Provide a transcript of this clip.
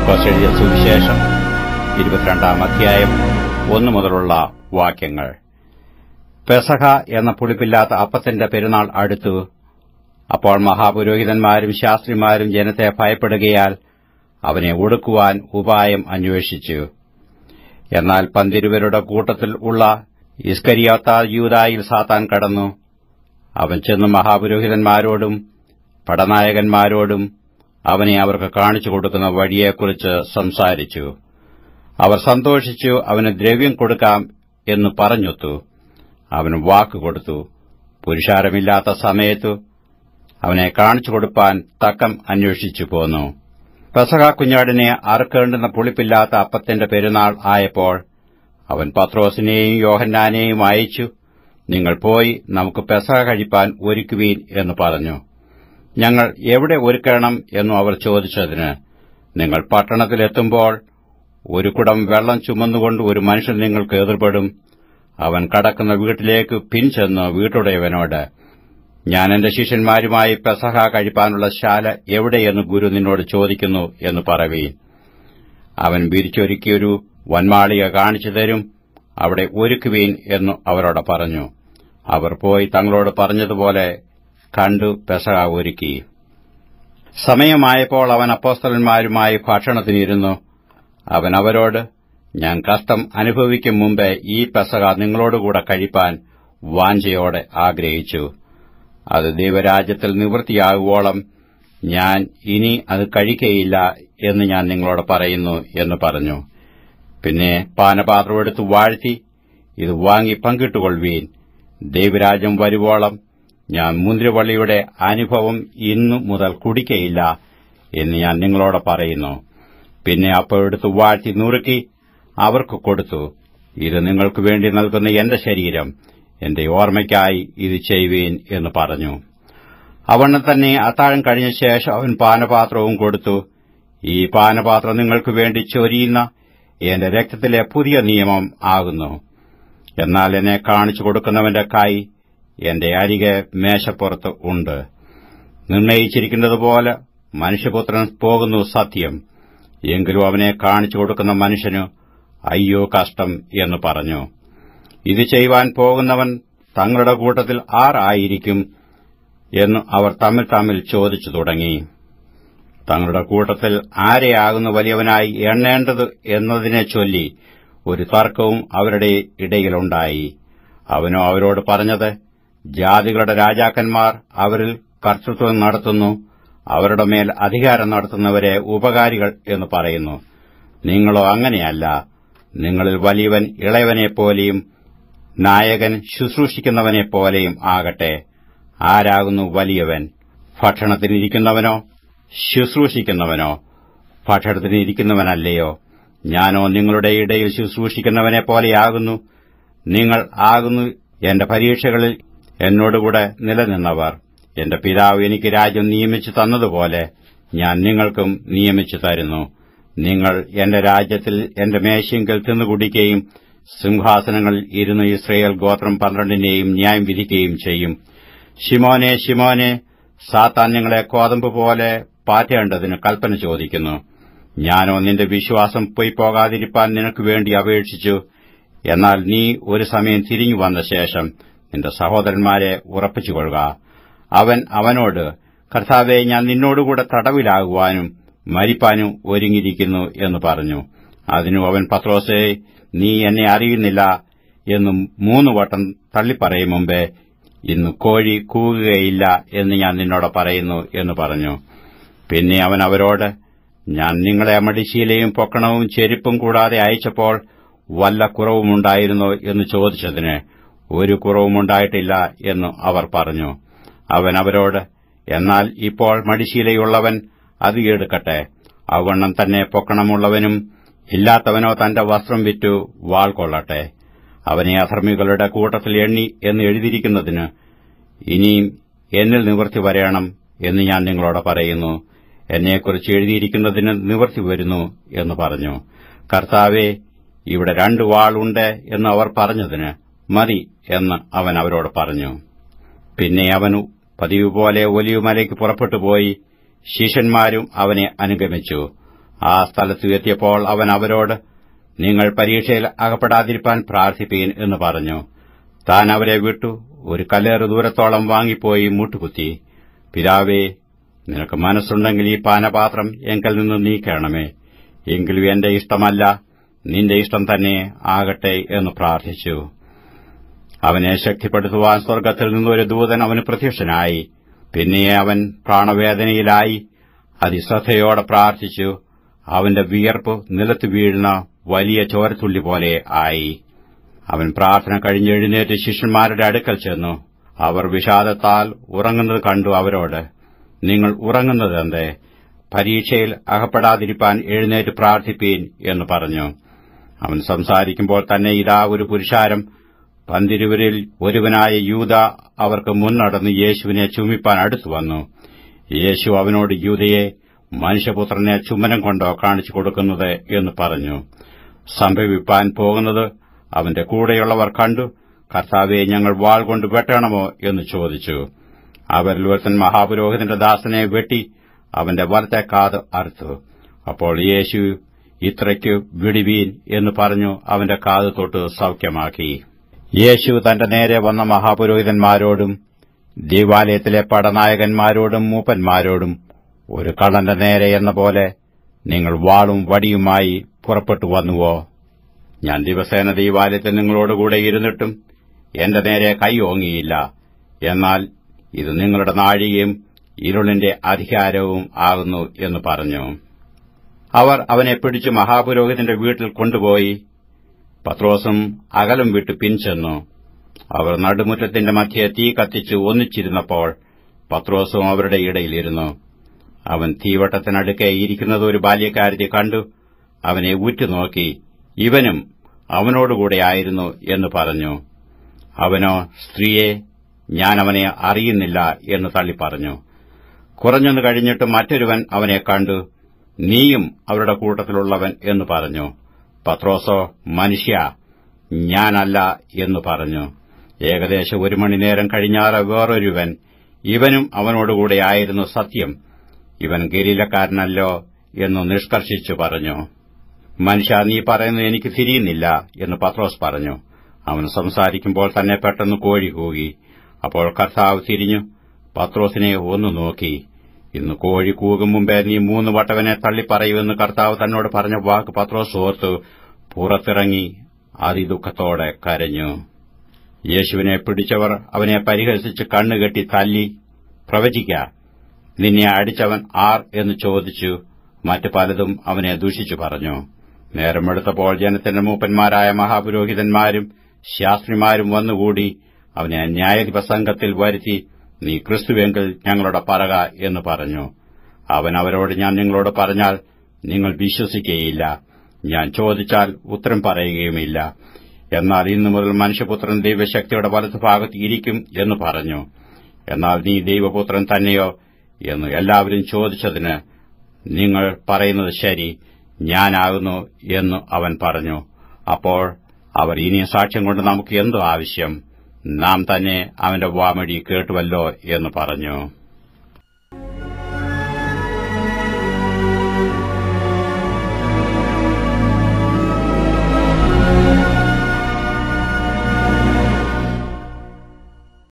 ലൂക്കോസ് എഴുതിയ സുവിശേഷം 22-ാം അധ്യായം 1 മുതലുള്ള വാക്യങ്ങൾ. പെസഹ എന്ന പുളിപ്പില്ലാത്ത അപ്പത്തിന്റെ പെരുന്നാൾ അടുത്തു. അപ്പോൾ മഹാപുരോഹിതന്മാരും ശാസ്ത്രിമാരും ജനത്തെ ഭയപ്പെടുകയാൽ അവനെ ഒടുക്കുവാൻ ഉപായം അന്വേഷിച്ചു. എന്നാൽ 12 കൂട്ടത്തിൽ ഉള്ള ഇസ്കരിയോത്ത യൂദായിൽ സാത്താൻ കടന്നു. അവൻ ചെന്ന് മഹാപുരോഹിതന്മാരോടും പടനായകന്മാരോടും അവനെ അവർക്ക് കാണിച്ചു കൊടുക്കുന്ന വഴിയെക്കുറിച്ച് സംസാരിച്ചു. അവർ സന്തോഷിച്ചു അവന് ദ്രവ്യം കൊടുക്കാം എന്ന് പറഞ്ഞൊത്തു. അവന് വാക്കുകൊടുത്തു. പുരുഷാരമില്ലാത്ത സമയത്തു അവനെ കാണിച്ചു കൊടുപ്പാൻ തക്കം അന്വേഷിച്ചു പോന്നു. പെസഹ കുഞ്ഞാടിനെ അറുക്കേണ്ടുന്ന പുളിപ്പില്ലാത്ത അപ്പത്തിന്റെ പെരുന്നാൾ ആയപ്പോൾ അവൻ പത്രോസിനെയും യോഹന്നാനെയും അയച്ചു, നിങ്ങൾ പോയി നമുക്ക് പെസഹ കഴിപ്പാൻ ഒരുക്കുവീൻ എന്ന് പറഞ്ഞു. ഞങ്ങൾ എവിടെ ഒരുക്കണം എന്നു അവർ ചോദിച്ചതിന്, നിങ്ങൾ പട്ടണത്തിലെത്തുമ്പോൾ ഒരു കുടം വെള്ളം ചുമന്നുകൊണ്ട് ഒരു മനുഷ്യൻ നിങ്ങൾക്ക് എതിർപ്പെടും. അവൻ കടക്കുന്ന വീട്ടിലേക്ക് പിൻചെന്ന് വീട്ടുടയവനോട്, ഞാൻ എന്റെ ശിഷ്യന്മാരുമായി പെസഹ കഴിപ്പാനുള്ള ശാല എവിടെയെന്ന് ഗുരു നിന്നോട് ചോദിക്കുന്നു എന്ന് പറവീൻ. അവൻ വിരിച്ചൊരുക്കിയൊരു വന്മാളിക കാണിച്ചു തരും, അവിടെ ഒരുക്കുവീൻ എന്നു അവരോട് പറഞ്ഞു. അവർ പോയി തങ്ങളോട് പറഞ്ഞതുപോലെ കണ്ടു പെസഹ ഒരുക്കി. സമയമായപ്പോൾ അവൻ അപ്പോസ്തലന്മാരുമായി ഭക്ഷണത്തിനിരുന്നു. അവൻ അവരോട്, ഞാൻ കഷ്ടം അനുഭവിക്കും മുമ്പേ ഈ പെസഹ നിങ്ങളോടുകൂടെ കഴിപ്പാൻ വാഞ്ചയോടെ ആഗ്രഹിച്ചു. അത് ദൈവരാജ്യത്തിൽ നിവൃത്തിയാകുവോളം ഞാൻ ഇനി അത് കഴിക്കയില്ല എന്ന് ഞാൻ നിങ്ങളോട് പറയുന്നു എന്ന് പറഞ്ഞു. പിന്നെ പാനപാത്രമെടുത്ത് വാഴ്ത്തി, ഇത് വാങ്ങി പങ്കിട്ടുകൊള്ളുവീൻ. ദൈവരാജ്യം വരുവോളം ഞാൻ മുന്തിരിവള്ളിയുടെ അനുഭവം ഇന്നു മുതൽ കുടിക്കയില്ല എന്ന് ഞാൻ നിങ്ങളോട് പറയുന്നു. പിന്നെ അപ്പം എടുത്ത് വാഴ്ത്തി നുറുക്കി അവർക്ക് കൊടുത്തു, ഇത് നിങ്ങൾക്ക് വേണ്ടി നൽകുന്ന എന്റെ ശരീരം, എന്റെ ഓർമ്മയ്ക്കായി ഇത് ചെയ്യുവീൻ എന്ന് പറഞ്ഞു. അവണ്ണം തന്നെ അത്താഴം കഴിഞ്ഞ ശേഷം അവൻ പാനപാത്രവും കൊടുത്തു, ഈ പാനപാത്രം നിങ്ങൾക്ക് വേണ്ടി ചൊരിയുന്ന എന്റെ രക്തത്തിലെ പുതിയ നിയമം ആകുന്നു. എന്നാൽ എന്നെ കാണിച്ചു കൊടുക്കുന്നവന്റെ കൈ എന്റെ അരികെ മേശപ്പുറത്ത് ഉണ്ട്. നിർണയിച്ചിരിക്കുന്നതുപോലെ മനുഷ്യപുത്രൻ പോകുന്നു സത്യം. എങ്കിലും അവനെ കാണിച്ചു കൊടുക്കുന്ന മനുഷ്യന് അയ്യോ കഷ്ടം എന്ന് പറഞ്ഞു. ഇത് ചെയ്യുവാൻ പോകുന്നവൻ തങ്ങളുടെ കൂട്ടത്തിൽ ആരായിരിക്കും എന്ന് അവർ തമ്മിൽ ചോദിച്ചു തുടങ്ങി. തങ്ങളുടെ കൂട്ടത്തിൽ ആരെയാകുന്നു വലിയവനായി എണ്ണേണ്ടത് എന്നതിനെ ചൊല്ലി ഒരു തർക്കവും അവരുടെ ഇടയിലുണ്ടായി. അവനോ അവരോട് പറഞ്ഞത്, ജാതികളുടെ രാജാക്കന്മാർ അവരിൽ കർത്തൃത്വം നടത്തുന്നു, അവരുടെ മേൽ അധികാരം നടത്തുന്നവരെ ഉപകാരികൾ എന്ന് പറയുന്നു. നിങ്ങളോ അങ്ങനെയല്ല. നിങ്ങളിൽ വലിയവൻ ഇളയവനെപ്പോലെയും നായകൻ ശുശ്രൂഷിക്കുന്നവനെപ്പോലെയും ആകട്ടെ. ആരാകുന്നു വലിയവൻ? ഭക്ഷണത്തിനിരിക്കുന്നവനോ ശുശ്രൂഷിക്കുന്നവനോ? ഭക്ഷണത്തിനിരിക്കുന്നവനല്ലയോ? ഞാനോ നിങ്ങളുടെ ഇടയിൽ ശുശ്രൂഷിക്കുന്നവനെപ്പോലെയാകുന്നു. നിങ്ങൾ ആകുന്നു എന്റെ പരീക്ഷകളിൽ എന്നോടുകൂടെ നിലനിന്നവർ. എന്റെ പിതാവ് എനിക്ക് രാജ്യം നിയമിച്ചു തന്നതുപോലെ ഞാൻ നിങ്ങൾക്കും നിയമിച്ചു തരുന്നു. നിങ്ങൾ എന്റെ രാജ്യത്തിൽ എന്റെ മേശയെങ്കിൽ തിന്നുകുടിക്കുകയും സിംഹാസനങ്ങളിൽ ഇരുന്ന് ഇസ്രയേൽ ഗോത്രം 12നെയും ന്യായം വിധിക്കുകയും ചെയ്യും. ശിമോനെ, ശിമോനെ, സാത്താൻ നിങ്ങളെ കോതമ്പ് പോലെ പാറ്റേണ്ടതിന് കൽപ്പന ചോദിക്കുന്നു. ഞാനോ നിന്റെ വിശ്വാസം പോകാതിരിപ്പാൻ നിനക്ക് വേണ്ടി അപേക്ഷിച്ചു. എന്നാൽ നീ ഒരു സമയം തിരിഞ്ഞു വന്ന ശേഷം നിന്റെ സഹോദരന്മാരെ ഉറപ്പിച്ചുകൊള്ളുക. അവൻ അവനോട്, കർത്താവേ, ഞാൻ നിന്നോടുകൂടെ തടവിലാകുവാനും മരിപ്പാനും ഒരുങ്ങിയിരിക്കുന്നു എന്ന് പറഞ്ഞു. അതിനു അവൻ, പത്രോസേ, നീ എന്നെ അറിയുന്നില്ല എന്നും 3 വട്ടം തള്ളിപ്പറയും മുമ്പേ ഇന്ന് കോഴി കൂകുകയില്ല എന്ന് ഞാൻ നിന്നോട് പറയുന്നു എന്ന് പറഞ്ഞു. പിന്നെ അവൻ അവരോട്, ഞാൻ നിങ്ങളെ മടിശീലയും പൊക്കണവും ചെരുപ്പും കൂടാതെ അയച്ചപ്പോൾ വല്ല കുറവുമുണ്ടായിരുന്നോ എന്ന് ചോദിച്ചതിന്, ഒരു കുറവുമുണ്ടായിട്ടില്ല എന്ന് അവർ പറഞ്ഞു. അവൻ അവരോട്, എന്നാൽ ഇപ്പോൾ മടിശീലയുള്ളവൻ അത് എടുക്കട്ടെ. അവണ്ണം തന്നെ പൊക്കണമുള്ളവനും ഇല്ലാത്തവനോ തന്റെ വസ്ത്രം വിറ്റു വാൾ കൊള്ളട്ടെ. അവനെ അധർമ്മികളുടെ കൂട്ടത്തിൽ എണ്ണി എന്ന് എഴുതിയിരിക്കുന്നതിന് ഇനിയും എന്നിൽ നിവൃത്തി വരേണം എന്ന് ഞാൻ നിങ്ങളോട് പറയുന്നു. എന്നെക്കുറിച്ച് എഴുതിയിരിക്കുന്നതിന് നിവൃത്തി വരുന്നു എന്ന് പറഞ്ഞു. കർത്താവേ, ഇവിടെ 2 വാളുണ്ട് എന്ന് അവർ പറഞ്ഞതിന്, മതി എന്ന് അവൻ അവരോട് പറഞ്ഞു. പിന്നെ അവൻ പതിവുപോലെ ഒലിവുമലയ്ക്ക് പുറപ്പെട്ടുപോയി. ശിഷ്യന്മാരും അവനെ അനുഗമിച്ചു. ആ സ്ഥലത്ത് എത്തിയപ്പോൾ അവൻ അവരോട്, നിങ്ങൾ പരീക്ഷയിൽ അകപ്പെടാതിരിപ്പാൻ പ്രാർത്ഥിപ്പീൻ എന്ന് പറഞ്ഞു. താൻ അവരെ വിട്ടു ഒരു കല്ലേറ് ദൂരത്തോളം വാങ്ങിപ്പോയി മുട്ടുകുത്തി, പിതാവേ, നിനക്ക് മനസ്സുണ്ടെങ്കിൽ ഈ പാനപാത്രം എങ്കിൽ നിന്ന് നീക്കണമേ. എങ്കിലും എന്റെ ഇഷ്ടമല്ല, നിന്റെ ഇഷ്ടം തന്നെ ആകട്ടെ എന്ന് പ്രാർത്ഥിച്ചു. അവനെ ശക്തിപ്പെടുത്തുവാൻ സ്വർഗ്ഗത്തിൽ നിന്നൊരു ദൂതൻ അവന് പ്രത്യക്ഷനായി. പിന്നെ അവൻ പ്രാണവേദനയിലായി അതിശ്രദ്ധയോടെ പ്രാർത്ഥിച്ചു. അവന്റെ വിയർപ്പ് നിലത്ത് വീഴുന്ന വലിയ ചോരത്തുള്ളി പോലെ ആയി. അവൻ പ്രാർത്ഥന കഴിഞ്ഞെഴുന്നേറ്റ് ശിഷ്യന്മാരുടെ അടുക്കൽ ചെന്നു. അവർ വിഷാദത്താൽ ഉറങ്ങുന്നത് കണ്ടു അവരോട്, നിങ്ങൾ ഉറങ്ങുന്നതെന്തേ? പരീക്ഷയിൽ അകപ്പെടാതിരിപ്പാൻ എഴുന്നേറ്റ് പ്രാർത്ഥിപ്പീൻ എന്ന് പറഞ്ഞു. അവൻ സംസാരിക്കുമ്പോൾ തന്നെ ഇതാ ഒരു പുരുഷാരം പന്തിരുവരിൽ ഒരുവനായ യൂദ അവർക്ക് മുന്നടന്ന് യേശുവിനെ ചുംബിപ്പാൻ അടുത്തുവന്നു. യേശു അവനോട്, യൂദയെ, മനുഷ്യപുത്രനെ ചുംബനം കൊണ്ടോ കാണിച്ചു കൊടുക്കുന്നത് എന്ന് പറഞ്ഞു. സംഭവിപ്പാൻ പോകുന്നത് അവന്റെ കൂടെയുള്ളവർ കണ്ടു. കർത്താവെ, ഞങ്ങൾ വാൾ കൊണ്ട് വെട്ടണമോ എന്ന് ചോദിച്ചു. അവരിൽ ഒരുത്തൻ മഹാപുരോഹിതന്റെ ദാസനെ വെട്ടി അവന്റെ വലത്തെ കാത് അറുത്തു. അപ്പോൾ യേശു, ഇത്രയ്ക്ക് വിടുവീൻ എന്ന് പറഞ്ഞു അവന്റെ കാത് തൊട്ട് സൌഖ്യമാക്കി. യേശു തന്റെ നേരെ വന്ന മഹാപുരോഹിതന്മാരോടും ദേവാലയത്തിലെ പടനായകന്മാരോടും മൂപ്പന്മാരോടും, ഒരു കള്ളന്റെ നേരെ എന്ന പോലെ നിങ്ങൾ വാളും വടിയുമായി പുറപ്പെട്ടു വന്നുവോ? ഞാൻ ദിവസേന ദേവാലയത്തിൽ നിങ്ങളോടുകൂടെ ഇരുന്നിട്ടും എന്റെ നേരെ കൈ ഓങ്ങിയില്ല. എന്നാൽ ഇത് നിങ്ങളുടെ നാഴികയും ഇരുളിന്റെ അധികാരവും ആകുന്നു എന്ന് പറഞ്ഞു. അവർ അവനെ പിടിച്ച് മഹാപുരോഹിതന്റെ വീട്ടിൽ കൊണ്ടുപോയി. പത്രോസും അകലം വിട്ട് പിൻചെന്നു. അവർ നടുമുറ്റത്തിന്റെ മധ്യേ തീ കത്തിച്ച് ഒന്നിച്ചിരുന്നപ്പോൾ പത്രോസും അവരുടെ ഇടയിലിരുന്നു. അവൻ തീവട്ടത്തിനടുക്കെ ഇരിക്കുന്നത് ഒരു ബാല്യക്കാരത്തി കണ്ടു. അവനെ ഉറ്റുനോക്കി, ഇവനും അവനോടുകൂടെയായിരുന്നു എന്ന് പറഞ്ഞു. അവനോ, സ്ത്രീയെ, ഞാൻ അവനെ അറിയുന്നില്ല എന്ന് തള്ളിപ്പറഞ്ഞു. കുറഞ്ഞൊന്നു കഴിഞ്ഞിട്ട് മറ്റൊരുവൻ അവനെ കണ്ടു, നീയും അവരുടെ കൂട്ടത്തിലുള്ളവൻ എന്ന് പറഞ്ഞു. പത്രോസോ, മനുഷ്യ, ഞാനല്ല എന്ന് പറഞ്ഞു. ഏകദേശം 1 മണിനേരം കഴിഞ്ഞാറ് വേറൊരുവൻ, ഇവനും അവനോടുകൂടെയായിരുന്നു, സത്യം, ഇവൻ ഗലീലക്കാരനല്ലോ എന്ന് നിഷ്കർഷിച്ചു പറഞ്ഞു. മനുഷ്യ, നീ പറയുന്നത് എനിക്ക് തിരിയുന്നില്ല എന്ന് പത്രോസ് പറഞ്ഞു. അവൻ സംസാരിക്കുമ്പോൾ തന്നെ പെട്ടെന്ന് കോഴി കൂകി. അപ്പോൾ കർത്താവ് തിരിഞ്ഞു പത്രോസിനെ ഒന്ന് നോക്കി. ഇന്ന് കോഴി കൂകും മുമ്പേ നീ 3 വട്ടവനെ തള്ളിപ്പറയുമെന്ന് കർത്താവ് തന്നോട് പറഞ്ഞ വാക്ക് പത്രോസ് ഓർത്തു പുറത്തിറങ്ങി അതിദുഃഖത്തോടെ കരഞ്ഞു. യേശുവിനെ പിടിച്ചവർ അവനെ പരിഹസിച്ച് കണ്ണുകെട്ടി തല്ലി, പ്രവചിക്ക, നിന്നെ അടിച്ചവൻ ആർ എന്ന് ചോദിച്ചു. മറ്റു പലതും അവനെ ദൂഷിച്ചു പറഞ്ഞു. നേരം വെളുത്തപ്പോൾ ജനത്തിന്റെ മൂപ്പന്മാരായ മഹാപുരോഹിതന്മാരും ശാസ്ത്രിമാരും വന്നുകൂടി അവനെ ന്യായാധിപസംഘത്തിൽ വരുത്തി, നീ ക്രിസ്തുവെങ്കിൽ ഞങ്ങളോട് പറക എന്ന് പറഞ്ഞു. അവൻ അവരോട്, ഞാൻ നിങ്ങളോട് പറഞ്ഞാൽ നിങ്ങൾ വിശ്വസിക്കുകയില്ല, ഞാൻ ചോദിച്ചാൽ ഉത്തരം പറയുകയുമില്ല. എന്നാൽ ഇന്നു മുതൽ മനുഷ്യപുത്രൻ ദൈവശക്തിയുടെ വലത്തുഭാഗത്ത് ഇരിക്കും എന്ന് പറഞ്ഞു. എന്നാൽ നീ ദൈവപുത്രൻ തന്നെയോ എന്ന് എല്ലാവരും ചോദിച്ചതിന്, നിങ്ങൾ പറയുന്നത് ശരി, ഞാനാകുന്നു എന്ന് അവൻ പറഞ്ഞു. അപ്പോൾ അവർ, ഇനിയും സാക്ഷ്യം കൊണ്ട് നമുക്ക് എന്തോ ആവശ്യം, നാം തന്നെ അവന്റെ വാമൊഴി കേട്ടുവല്ലോ എന്ന് പറഞ്ഞു.